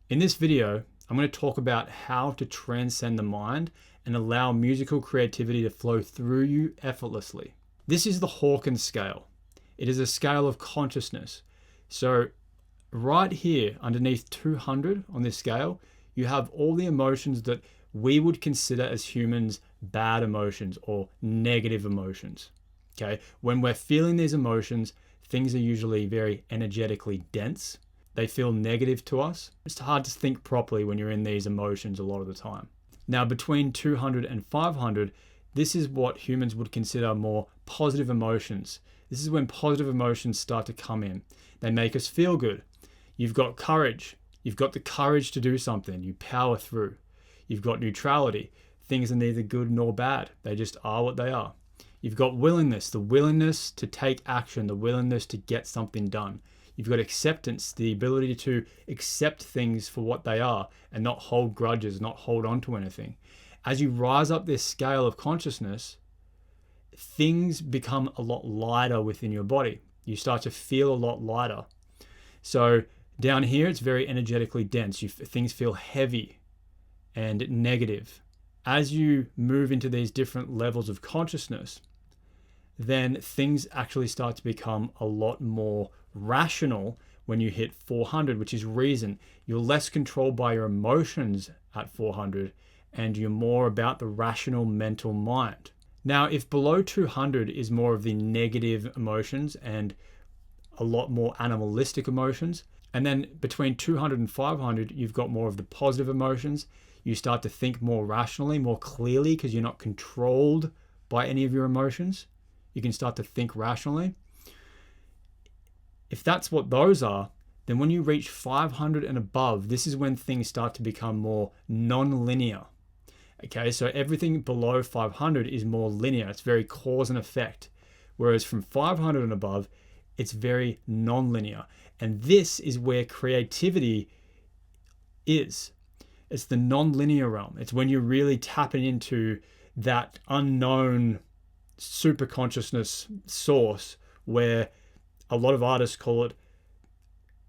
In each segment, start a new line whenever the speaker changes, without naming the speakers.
In this video, I'm going to talk about how to transcend the mind and allow musical creativity to flow through you effortlessly. This is the Hawkins scale. It is a scale of consciousness. So right here underneath 200 on this scale, you have all the emotions that we would consider as humans bad emotions or negative emotions. Okay, when we're feeling these emotions, things are usually very energetically dense. They feel negative to us. It's hard to think properly when you're in these emotions a lot of the time. Now, between 200 and 500, this is what humans would consider more positive emotions. This is when positive emotions start to come in. They make us feel good. You've got courage. You've got the courage to do something. You power through. You've got neutrality. Things are neither good nor bad. They just are what they are. You've got willingness, the willingness to take action, the willingness to get something done. You've got acceptance, the ability to accept things for what they are and not hold grudges, not hold on to anything. As you rise up this scale of consciousness, things become a lot lighter within your body. You start to feel a lot lighter. So down here, it's very energetically dense. Things feel heavy and negative. As you move into these different levels of consciousness, then things actually start to become a lot more rational when you hit 400, which is reason. You're less controlled by your emotions at 400, and you're more about the rational mental mind. Now, if below 200 is more of the negative emotions and a lot more animalistic emotions, and then between 200 and 500, you've got more of the positive emotions. You start to think more rationally, more clearly, because you're not controlled by any of your emotions. You can start to think rationally. If that's what those are, then when you reach 500 and above, this is when things start to become more non-linear. Okay, so everything below 500 is more linear. It's very cause and effect. Whereas from 500 and above, it's very non-linear. And this is where creativity is. It's the non-linear realm. It's when you're really tapping into that unknown super consciousness source, where a lot of artists call it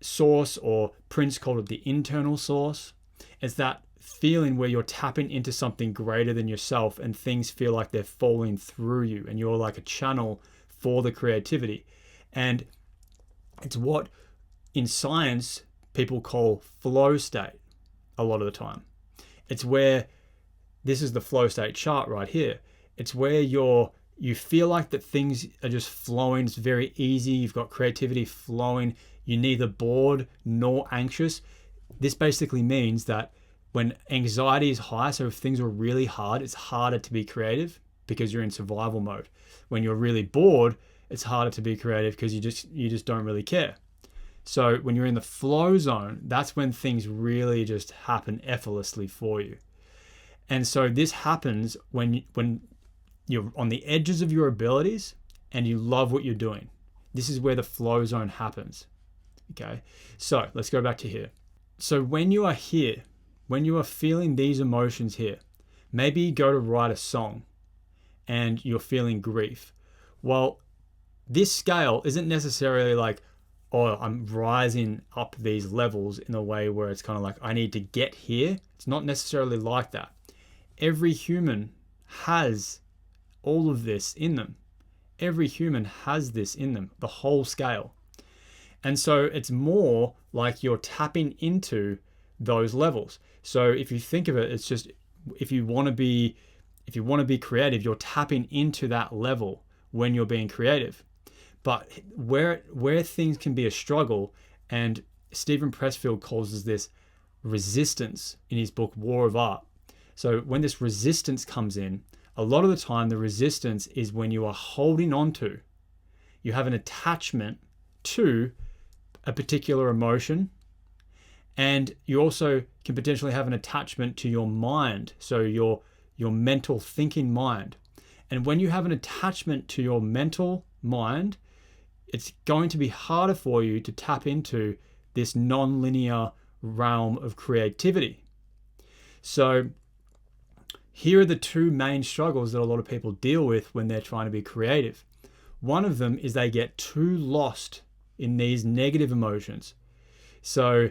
source, or Prince called it the internal source. It's that feeling where you're tapping into something greater than yourself and things feel like they're falling through you and you're like a channel for the creativity. And it's what in science people call flow state a lot of the time. It's where, this is the flow state chart right here. It's where you feel like that things are just flowing. It's very easy. You've got creativity flowing. You're neither bored nor anxious. This basically means that when anxiety is high, so if things are really hard, it's harder to be creative because you're in survival mode. When you're really bored, it's harder to be creative because you just don't really care. So when you're in the flow zone, that's when things really just happen effortlessly for you. And so this happens when you're on the edges of your abilities and you love what you're doing. This is where the flow zone happens. Okay, so let's go back to here. So when you are here, when you are feeling these emotions here, maybe you go to write a song and you're feeling grief. Well, this scale isn't necessarily like, oh, I'm rising up these levels in a way where it's kind of like, I need to get here. It's not necessarily like that. Every human has all of this in them. Every human has this in them, the whole scale. And so it's more like you're tapping into those levels. So if you think of it, it's just, if you want to be creative, you're tapping into that level when you're being creative. But where things can be a struggle, and Stephen Pressfield calls this resistance in his book War of Art. So when this resistance comes in, a lot of the time the resistance is when you are holding on to, you have an attachment to a particular emotion, and you also can potentially have an attachment to your mind, so your mental thinking mind. And when you have an attachment to your mental mind, it's going to be harder for you to tap into this non-linear realm of creativity. So here are the two main struggles that a lot of people deal with when they're trying to be creative. One of them is they get too lost in these negative emotions. So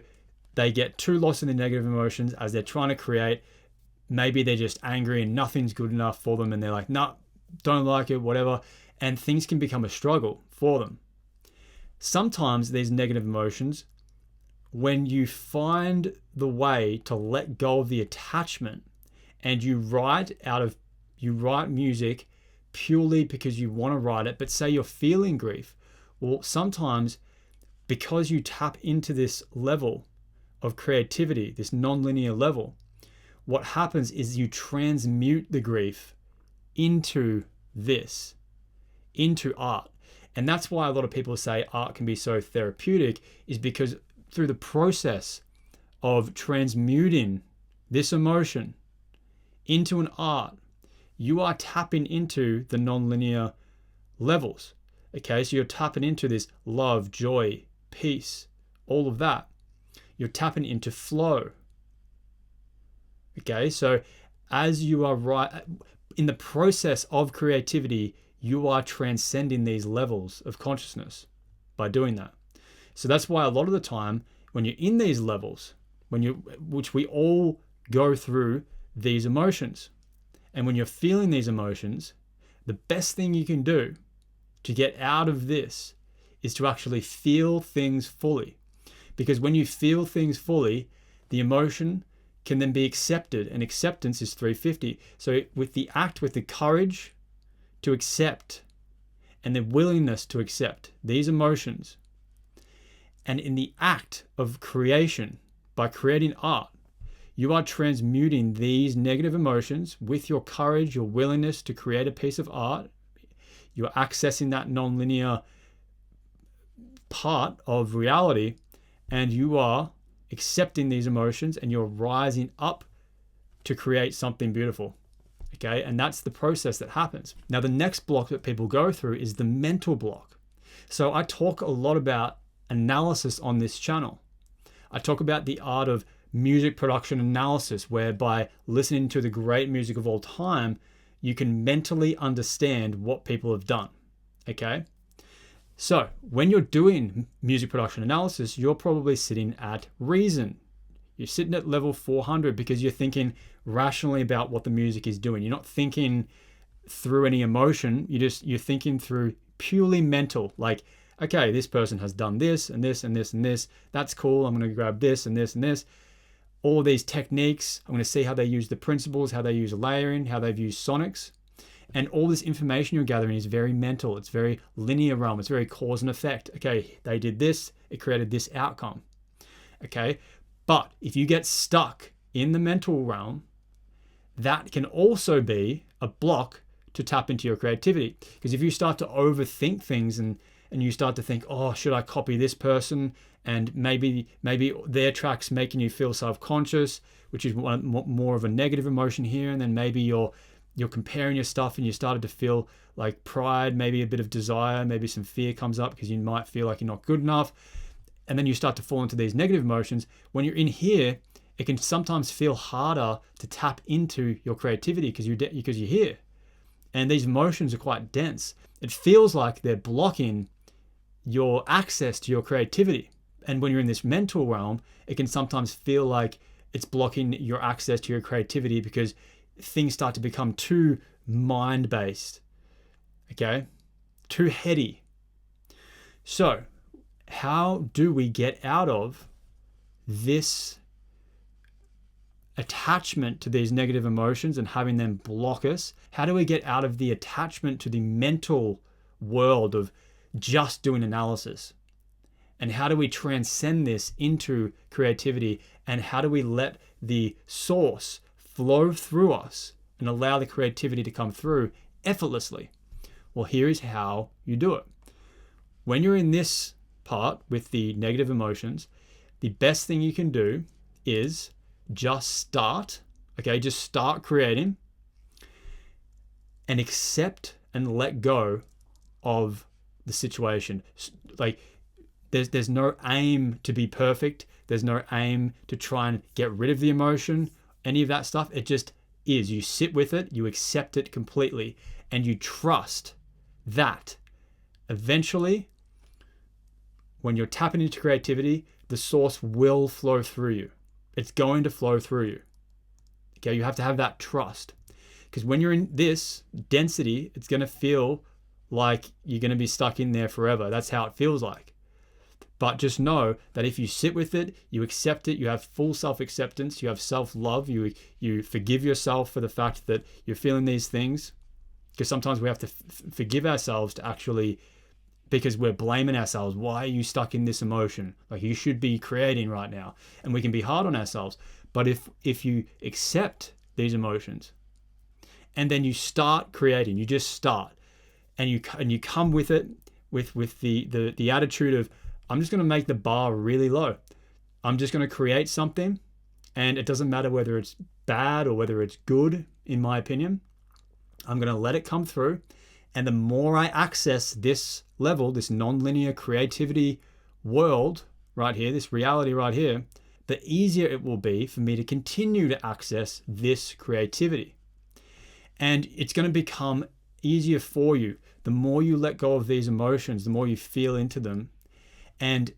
they get too lost in the negative emotions as they're trying to create. Maybe they're just angry and nothing's good enough for them and they're like, nah, don't like it, whatever. And things can become a struggle for them. Sometimes these negative emotions, when you find the way to let go of the attachment and you write music purely because you want to write it, but say you're feeling grief, well, sometimes because you tap into this level of creativity, this non-linear level, what happens is you transmute the grief into art. And that's why a lot of people say art can be so therapeutic, is because through the process of transmuting this emotion into an art, you are tapping into the non-linear levels. Okay, so you're tapping into this love, joy, peace, all of that. You're tapping into flow. Okay, so as you are in the process of creativity, you are transcending these levels of consciousness by doing that. So that's why a lot of the time when you're in these levels, which we all go through these emotions, and when you're feeling these emotions, the best thing you can do to get out of this is to actually feel things fully. Because when you feel things fully, the emotion can then be accepted, and acceptance is 350. So with the courage to accept and the willingness to accept these emotions, and in the act of creation, by creating art, you are transmuting these negative emotions with your courage, your willingness to create a piece of art. You're accessing that non-linear part of reality, and you are accepting these emotions and you're rising up to create something beautiful. Okay, and that's the process that happens. Now, the next block that people go through is the mental block. So I talk a lot about analysis on this channel. I talk about the art of music production analysis, whereby listening to the great music of all time, you can mentally understand what people have done. Okay, so when you're doing music production analysis, you're probably sitting at reason. You're sitting at level 400 because you're thinking rationally about what the music is doing. You're not thinking through any emotion. You're thinking through purely mental, like, okay, this person has done this and this and this and this. That's cool. I'm going to grab this and this and this. All of these techniques, I'm going to see how they use the principles, how they use layering, how they've used sonics. And all this information you're gathering is very mental. It's very linear realm. It's very cause and effect. Okay, they did this. It created this outcome. Okay, but if you get stuck in the mental realm, that can also be a block to tap into your creativity. Because if you start to overthink things and you start to think, oh, should I copy this person? And maybe their track's making you feel self-conscious, which is more of a negative emotion here. And then maybe you're comparing your stuff and you started to feel like pride, maybe a bit of desire, maybe some fear comes up because you might feel like you're not good enough. And then you start to fall into these negative emotions. When you're in here, it can sometimes feel harder to tap into your creativity because you're here. And these emotions are quite dense. It feels like they're blocking your access to your creativity. And when you're in this mental realm, it can sometimes feel like it's blocking your access to your creativity because things start to become too mind-based, okay? Too heady. So, how do we get out of this attachment to these negative emotions and having them block us? How do we get out of the attachment to the mental world of just doing analysis? And how do we transcend this into creativity? And how do we let the source flow through us and allow the creativity to come through effortlessly? Well, here is how you do it. When you're in this part with the negative emotions, the best thing you can do is just start creating and accept and let go of the situation. Like, there's no aim to be perfect. There's no aim to try and get rid of the emotion, any of that stuff. It just is. You sit with it, you accept it completely, and you trust that eventually, when you're tapping into creativity, the source will flow through you. It's going to flow through you. Okay, you have to have that trust. Because when you're in this density, it's going to feel like you're going to be stuck in there forever. That's how it feels like. But just know that if you sit with it, you accept it, you have full self-acceptance, you have self-love, you forgive yourself for the fact that you're feeling these things. Because sometimes we have to forgive ourselves to actually, because we're blaming ourselves. Why are you stuck in this emotion? Like, you should be creating right now. And we can be hard on ourselves. But if you accept these emotions and then you start creating, you just start, and you come with it with the attitude of, I'm just going to make the bar really low. I'm just going to create something, and it doesn't matter whether it's bad or whether it's good, in my opinion. I'm going to let it come through. And the more I access this level, this non-linear creativity world right here, this reality right here, the easier it will be for me to continue to access this creativity. And it's going to become easier for you. The more you let go of these emotions, the more you feel into them and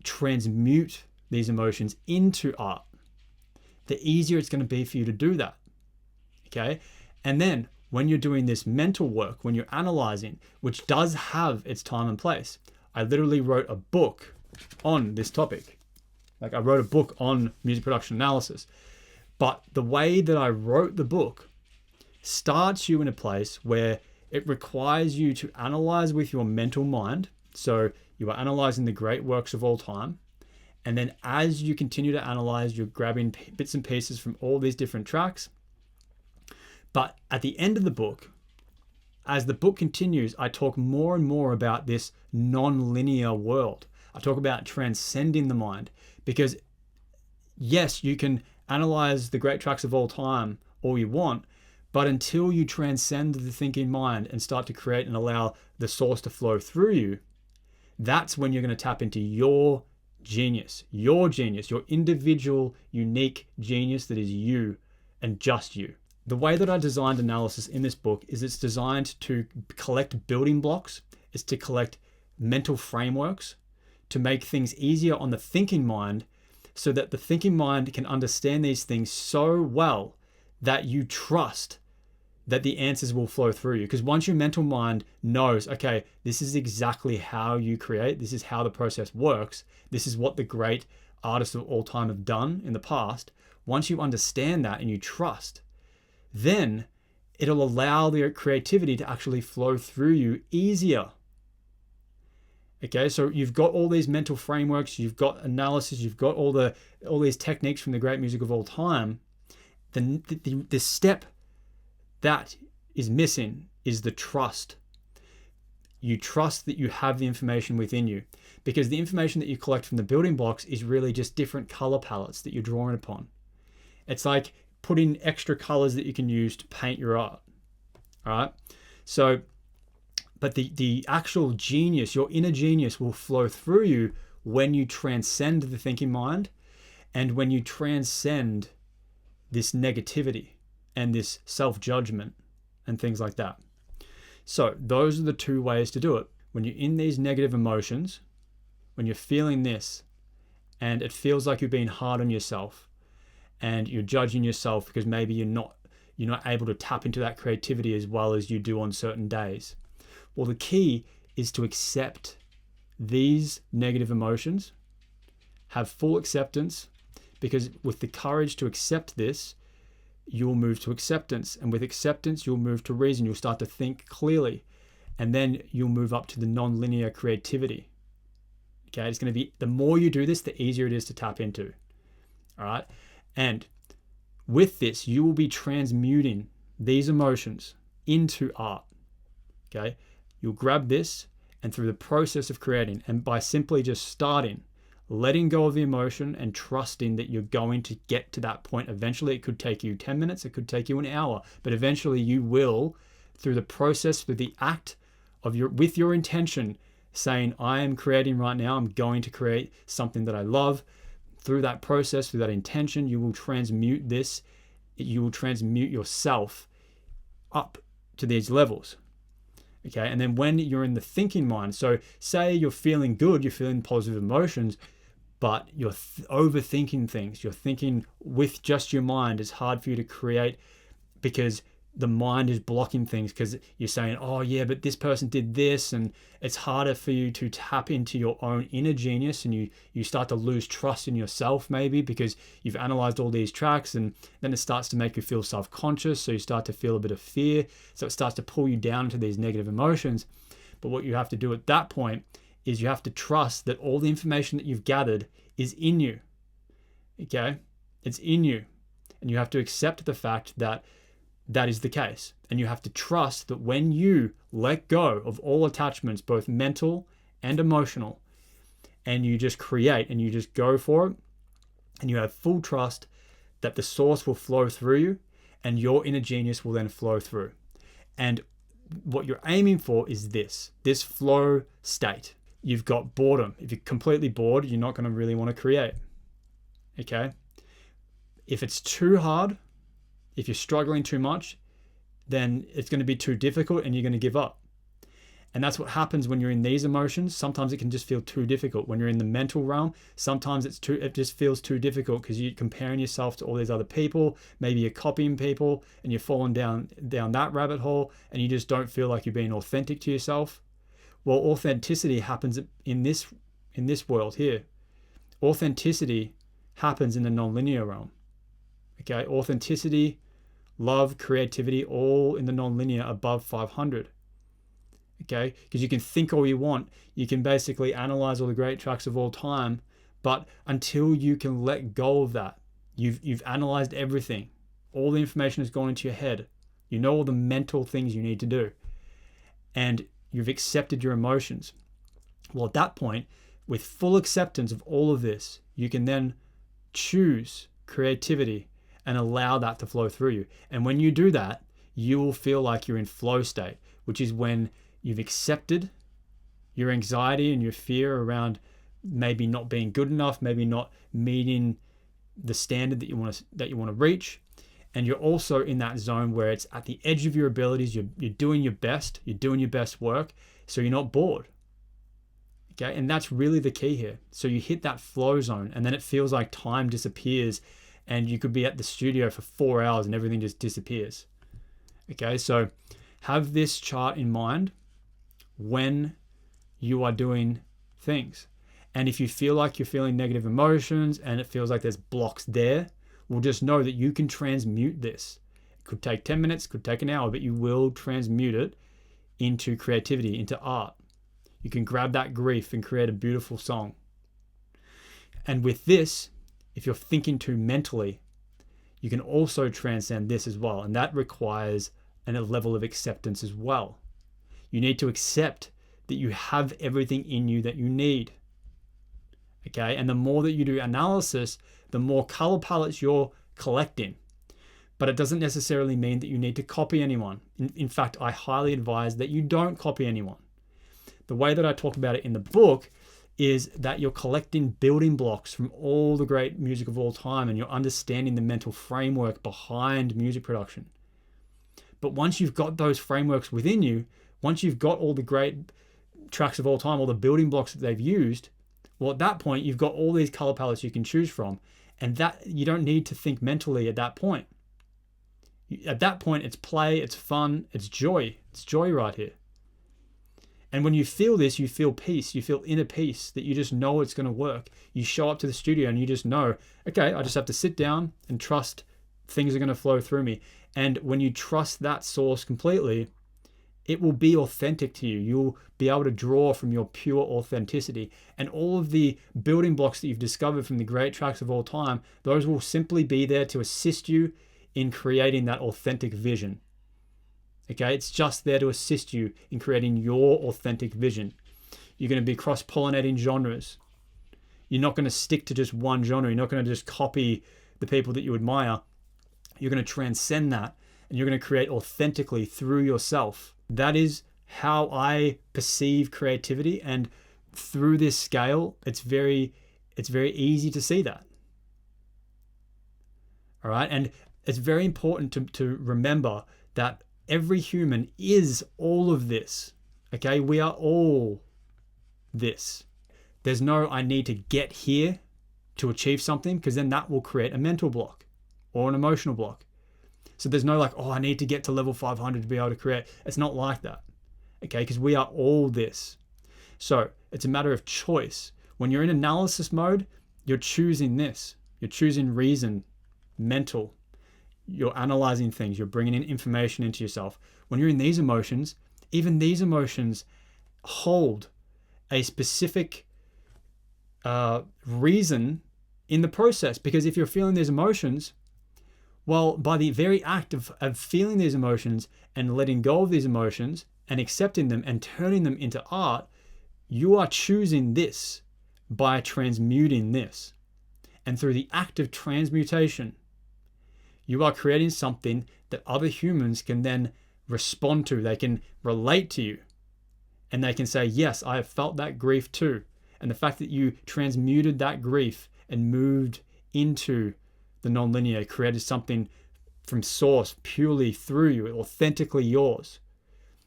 transmute these emotions into art, the easier it's going to be for you to do that. Okay? And then when you're doing this mental work, when you're analyzing, which does have its time and place, I literally wrote a book on this topic. Like, I wrote a book on music production analysis. But the way that I wrote the book starts you in a place where it requires you to analyze with your mental mind. So you are analyzing the great works of all time. And then as you continue to analyze, you're grabbing bits and pieces from all these different tracks. But at the end of the book, as the book continues, I talk more and more about this non-linear world. I talk about transcending the mind, because yes, you can analyze the great tracks of all time all you want, but until you transcend the thinking mind and start to create and allow the source to flow through you, that's when you're going to tap into your genius, your individual, unique genius that is you and just you. The way that I designed analysis in this book is it's designed to collect building blocks. It's to collect mental frameworks to make things easier on the thinking mind, so that the thinking mind can understand these things so well that you trust that the answers will flow through you. Because once your mental mind knows, okay, this is exactly how you create, this is how the process works, this is what the great artists of all time have done in the past, once you understand that and you trust, then it'll allow the creativity to actually flow through you easier. Okay, so you've got all these mental frameworks, you've got analysis, you've got all these techniques from the great music of all time. The step that is missing is the trust. You trust that you have the information within you, because the information that you collect from the building blocks is really just different color palettes that you're drawing upon. It's like putting extra colors that you can use to paint your art. All right. So, but the actual genius, your inner genius, will flow through you when you transcend the thinking mind and when you transcend this negativity and this self-judgment and things like that. So those are the two ways to do it. When you're in these negative emotions, when you're feeling this and it feels like you're being hard on yourself and you're judging yourself because maybe you're not able to tap into that creativity as well as you do on certain days. Well, the key is to accept these negative emotions, have full acceptance, because with the courage to accept this, you'll move to acceptance. And with acceptance, you'll move to reason. You'll start to think clearly. And then you'll move up to the non-linear creativity. Okay, it's going to be, the more you do this, the easier it is to tap into. All right. And with this, you will be transmuting these emotions into art. Okay. You'll grab this, and through the process of creating, and by simply just starting, letting go of the emotion and trusting that you're going to get to that point. Eventually, it could take you 10 minutes, it could take you an hour, but eventually you will, through the process, through the act of with your intention, saying, I am creating right now, I'm going to create something that I love. Through that process, through that intention, you will transmute this, you will transmute yourself up to these levels. Okay, and then when you're in the thinking mind, so say you're feeling good, you're feeling positive emotions, but you're overthinking things. You're thinking with just your mind. It's hard for you to create because the mind is blocking things, because you're saying, oh yeah, but this person did this, and it's harder for you to tap into your own inner genius, and you start to lose trust in yourself, maybe because you've analyzed all these tracks, and then it starts to make you feel self-conscious, so you start to feel a bit of fear, so it starts to pull you down into these negative emotions. But what you have to do at that point is you have to trust that all the information that you've gathered is in you. Okay? It's in you. And you have to accept the fact that that is the case. And you have to trust that when you let go of all attachments, both mental and emotional, and you just create and you just go for it, and you have full trust that the source will flow through you and your inner genius will then flow through. And what you're aiming for is this flow state. You've got boredom. If you're completely bored, you're not going to really want to create. Okay? If it's too hard, if you're struggling too much, then it's going to be too difficult and you're going to give up. And that's what happens when you're in these emotions. Sometimes it can just feel too difficult. When you're in the mental realm, sometimes it just feels too difficult because you're comparing yourself to all these other people. Maybe you're copying people and you're falling down that rabbit hole, and you just don't feel like you're being authentic to yourself. Well, authenticity happens in this world here. Authenticity happens in the non-linear realm. Okay, authenticity, love, creativity, all in the non-linear above 500. Okay, because you can think all you want, you can basically analyze all the great tracks of all time, but until you can let go of that, you've analyzed everything. All the information has gone into your head. You know all the mental things you need to do, and you've accepted your emotions. Well, at that point, with full acceptance of all of this, you can then choose creativity and allow that to flow through you. And when you do that, you will feel like you're in flow state, which is when you've accepted your anxiety and your fear around maybe not being good enough, maybe not meeting the standard that you want to reach. And you're also in that zone where it's at the edge of your abilities. You're doing your best. You're doing your best work. So you're not bored. Okay. And that's really the key here. So you hit that flow zone, and then it feels like time disappears, and you could be at the studio for 4 hours and everything just disappears. Okay. So have this chart in mind when you are doing things. And if you feel like you're feeling negative emotions and it feels like there's blocks there, well, just know that you can transmute this. It could take 10 minutes, could take an hour, but you will transmute it into creativity, into art. You can grab that grief and create a beautiful song. And with this, if you're thinking too mentally, you can also transcend this as well. And that requires a level of acceptance as well. You need to accept that you have everything in you that you need. Okay, and the more that you do analysis, the more color palettes you're collecting. But it doesn't necessarily mean that you need to copy anyone. In fact, I highly advise that you don't copy anyone. The way that I talk about it in the book is that you're collecting building blocks from all the great music of all time, and you're understanding the mental framework behind music production. But once you've got those frameworks within you, once you've got all the great tracks of all time, all the building blocks that they've used, well, at that point, you've got all these color palettes you can choose from. And that you don't need to think mentally at that point. At that point, it's play, it's fun, it's joy. It's joy right here. And when you feel this, you feel peace. You feel inner peace, that you just know it's going to work. You show up to the studio and you just know, okay, I just have to sit down and trust things are going to flow through me. And when you trust that source completely, it will be authentic to you. You'll be able to draw from your pure authenticity. And all of the building blocks that you've discovered from the great tracks of all time, those will simply be there to assist you in creating that authentic vision. Okay, it's just there to assist you in creating your authentic vision. You're going to be cross-pollinating genres. You're not going to stick to just one genre. You're not going to just copy the people that you admire. You're going to transcend that, and you're going to create authentically through yourself. That is how I perceive creativity, and through this scale, it's very easy to see that. All right, and it's very important to remember that every human is all of this. Okay, we are all this. There's no I need to get here to achieve something, because then that will create a mental block or an emotional block. So there's no like, oh, I need to get to level 500 to be able to create. It's not like that, okay? Because we are all this. So it's a matter of choice. When you're in analysis mode, you're choosing this. You're choosing reason, mental. You're analyzing things. You're bringing in information into yourself. When you're in these emotions, even these emotions hold a specific reason in the process. Because if you're feeling these emotions, well, by the very act of feeling these emotions and letting go of these emotions and accepting them and turning them into art, you are choosing this by transmuting this. And through the act of transmutation, you are creating something that other humans can then respond to. They can relate to you. And they can say, yes, I have felt that grief too. And the fact that you transmuted that grief and moved into the non-linear, created something from source purely through you, authentically yours.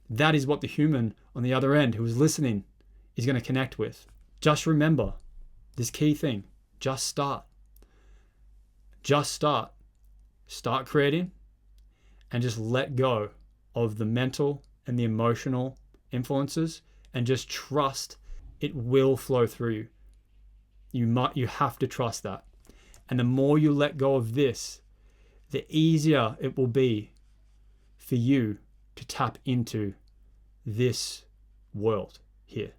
That is what the human on the other end who is listening is going to connect with. Just remember this key thing. Just start. Just start. Start creating and just let go of the mental and the emotional influences and just trust it will flow through you. You have to trust that. And the more you let go of this, the easier it will be for you to tap into this world here.